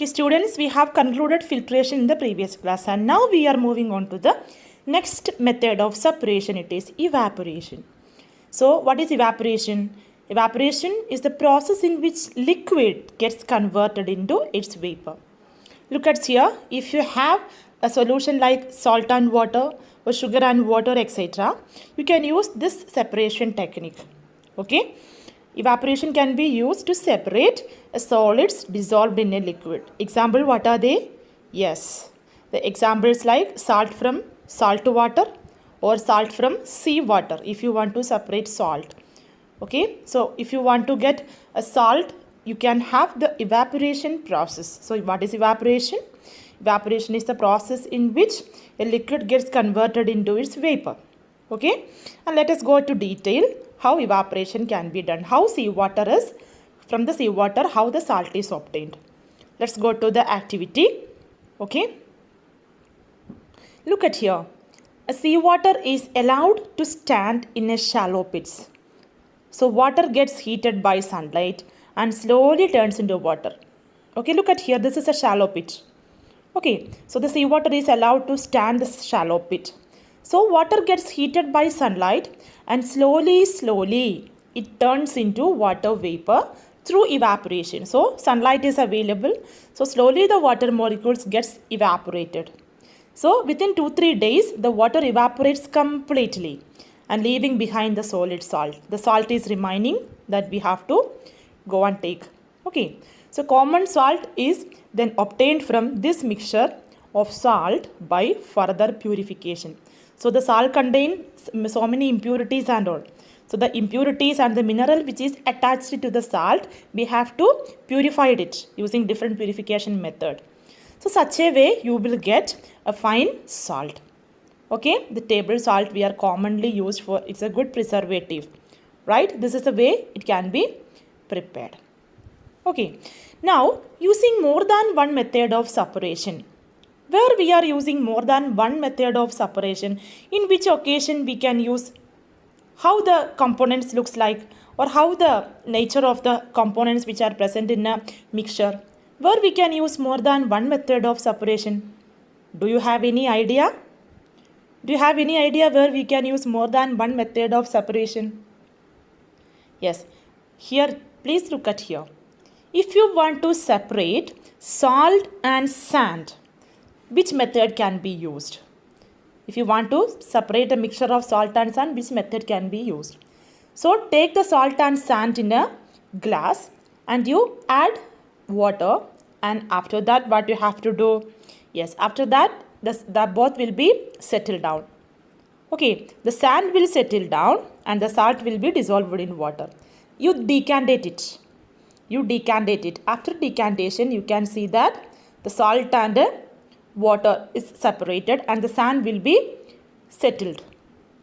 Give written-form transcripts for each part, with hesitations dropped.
Okay, students, we have concluded filtration in the previous class and now we are moving on to the next method of separation. It is evaporation. So, what is evaporation? Evaporation is the process in which liquid gets converted into its vapor. Look at here, if you have a solution like salt and water or sugar and water, etc., you can use this separation technique. Okay, evaporation can be used to separate solids dissolved in a liquid. Example, what are they? Yes, the examples like salt from salt water or salt from sea water if you want to separate salt. Okay, so if you want to get a salt, you can have the evaporation process. So what is evaporation? Evaporation is the process in which a liquid gets converted into its vapor. Okay, and let us go to detail how evaporation can be done. How seawater is, from the seawater, how the salt is obtained. Let's go to the activity. Okay, look at here. A seawater is allowed to stand in a shallow pits. So water gets heated by sunlight and slowly turns into water. Okay, look at here. This is a shallow pit. Okay, so the seawater is allowed to stand the shallow pit. So water gets heated by sunlight and slowly it turns into water vapor through evaporation. So sunlight is available. So slowly the water molecules gets evaporated. So within 2-3 days the water evaporates completely and leaving behind the solid salt. The salt is remaining that we have to go and take. Okay, so common salt is then obtained from this mixture of salt by further purification. So the salt contains so many impurities and all. So the impurities and the mineral which is attached to the salt, we have to purify it using different purification method. So such a way you will get a fine salt. Okay, the table salt we are commonly used for, it's a good preservative, right? This is the way it can be prepared. Okay, now using more than one method of separation. Where we are using more than one method of separation, in which occasion we can use how the components looks like or how the nature of the components which are present in a mixture. Where we can use more than one method of separation. Do you have any idea? Do you have any idea where we can use more than one method of separation? Yes, here please look at here. If you want to separate salt and sand, which method can be used? If you want to separate a mixture of salt and sand, which method can be used? So take the salt and sand in a glass and you add water, and after that what you have to do? Yes, after that the both will be settled down. Okay, the sand will settle down and the salt will be dissolved in water. You decantate it. After decantation, you can see that the salt and water is separated and the sand will be settled.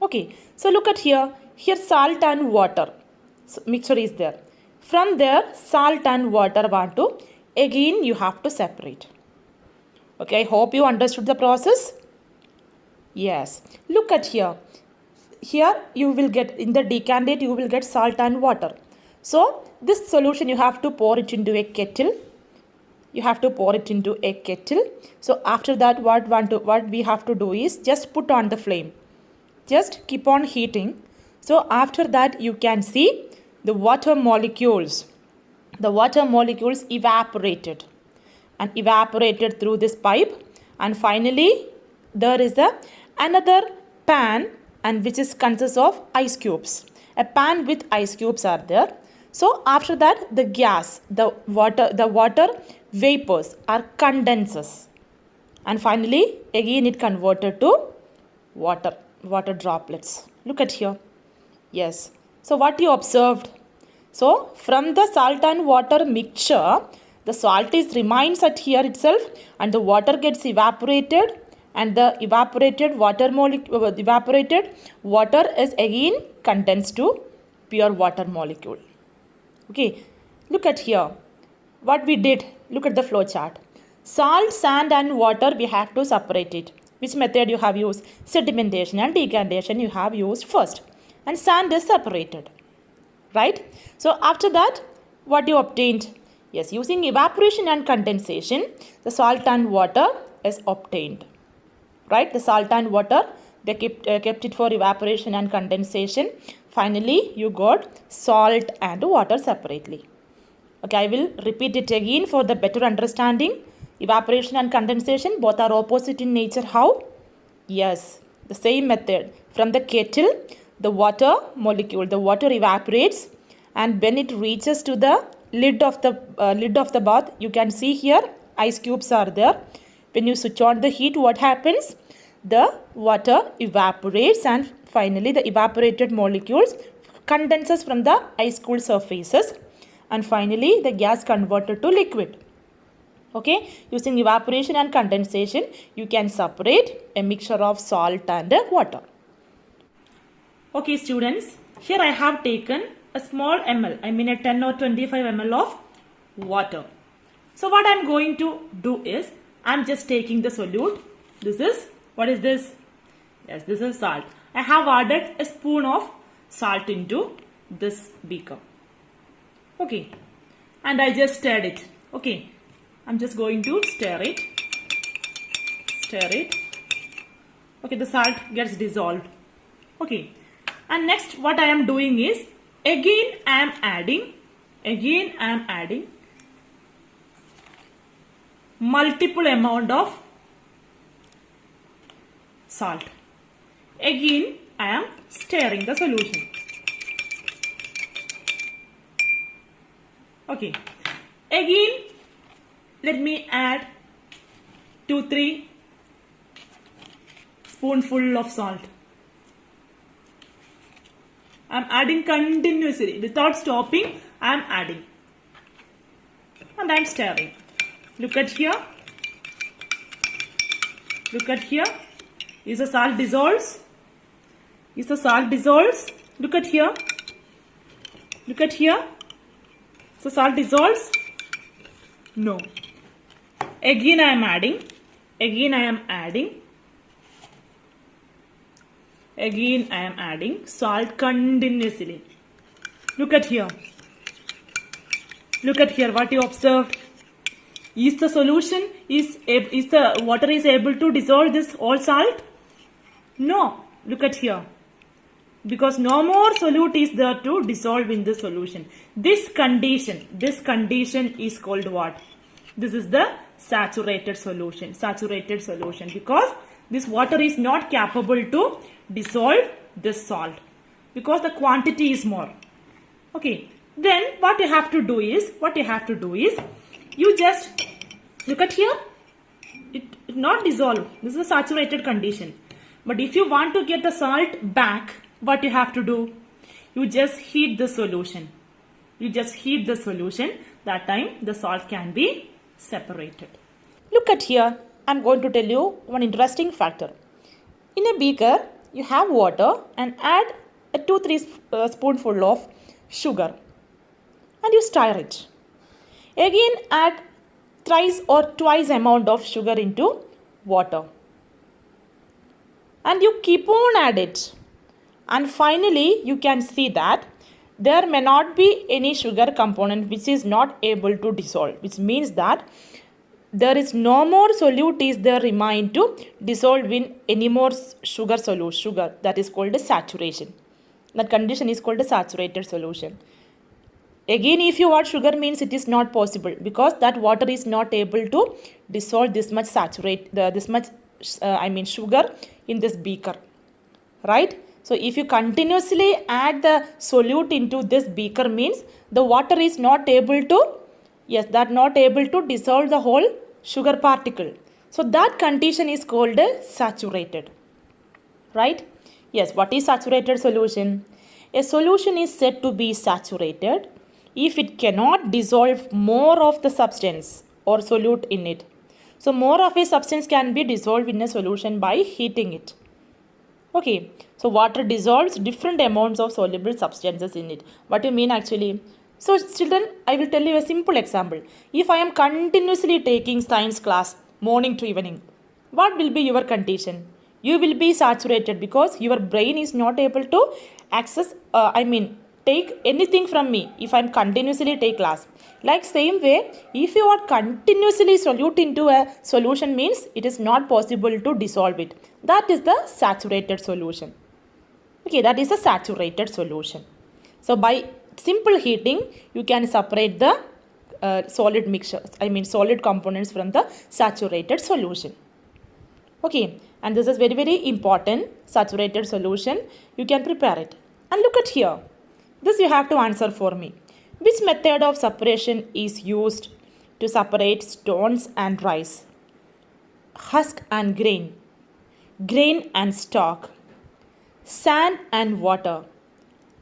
Okay, so look at here. Here salt and water mixture is there. From there, salt and water want to, again you have to separate. Okay, I hope you understood the process. Yes, look at here. Here you will get, in the decantate you will get salt and water. So this solution you have to pour it into a kettle. So after that what we have to do is just put on the flame. Just keep on heating. So after that you can see the water molecules. The water molecules evaporated through this pipe, and finally there is another pan and which is consists of ice cubes. A pan with ice cubes are there. So after that the gas, the water vapors are condenses, and finally again it converted to water droplets. Look at here. Yes, so what you observed? So from the salt and water mixture, the salt remains at here itself and the water gets evaporated, and the evaporated water is again condensed to pure water molecule. Okay, look at here. What we did, look at the flow chart. Salt, sand and water we have to separate it. Which method you have used? Sedimentation and decantation you have used first. And sand is separated. Right? So after that, what you obtained? Yes, using evaporation and condensation, the salt and water is obtained. Right, the salt and water, they kept it for evaporation and condensation. Finally, you got salt and water separately. Okay, I will repeat it again for the better understanding. Evaporation and condensation both are opposite in nature. How? Yes, the same method. From the kettle, the water molecule, the water evaporates, and when it reaches to the lid of the bath, you can see here ice cubes are there. When you switch on the heat, what happens? The water evaporates, and finally the evaporated molecules condenses from the ice cool surfaces, and finally the gas converted to liquid. Okay, using evaporation and condensation, you can separate a mixture of salt and water. Okay students, here I have taken a small ml, I mean a 10 or 25 ml of water. So what I am going to do is, I am just taking the solute. This is, what is this? Yes, this is salt. I have added a spoon of salt into this beaker. Okay, and I just stirred it. Okay, I'm just going to stir it. Okay, the salt gets dissolved. Okay, and next what I am doing is, again I am adding multiple amount of salt. Again I am stirring the solution. Okay, again let me add 2-3 spoonful of salt. I am adding continuously without stopping. I am adding and I am stirring. Look at here. Is the salt dissolves? Look at here. So salt dissolves? No. Again I am adding. Salt continuously. Look at here. What you observed. Is the solution, is the water is able to dissolve this all salt? No. Look at here. Because no more solute is there to dissolve in the solution. This condition is called what? This is the saturated solution. Because this water is not capable to dissolve this salt, because the quantity is more. Okay, then what you have to do is, you just look at here. It not dissolve. This is a saturated condition. But if you want to get the salt back, what you have to do? You just heat the solution. That time the salt can be separated. Look at here. I'm going to tell you one interesting factor. In a beaker, you have water and add a 2-3 spoonful of sugar and you stir it. Again add thrice or twice amount of sugar into water and you keep on add it, and finally you can see that there may not be any sugar component which is not able to dissolve, which means that there is no more solute is there remain to dissolve in any more sugar. That is called a saturation. That condition is called a saturated solution. Again, if you add sugar, means it is not possible, because that water is not able to dissolve this much sugar in this beaker, right? So if you continuously add the solute into this beaker, means the water is not able to dissolve the whole sugar particle. So that condition is called saturated, right? Yes, what is saturated solution? A solution is said to be saturated if it cannot dissolve more of the substance or solute in it. So more of a substance can be dissolved in a solution by heating it. Okay, so water dissolves different amounts of soluble substances in it. What do you mean actually? So children, I will tell you a simple example. If I am continuously taking science class morning to evening, what will be your condition? You will be saturated, because your brain is not able to access, take anything from me if I'm continuously take class. Like same way, if you are continuously solute into a solution means it is not possible to dissolve it. That is the saturated solution. Okay, that is a saturated solution. So by simple heating, you can separate the solid mixtures, solid components from the saturated solution. Okay, and this is very, very important, saturated solution. You can prepare it. And look at here. This you have to answer for me. Which method of separation is used to separate stones and rice? Husk and grain, grain and stalk, sand and water,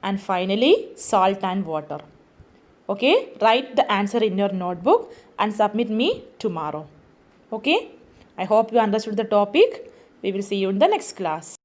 and finally salt and water. Okay, write the answer in your notebook and submit me tomorrow. Okay, I hope you understood the topic. We will see you in the next class.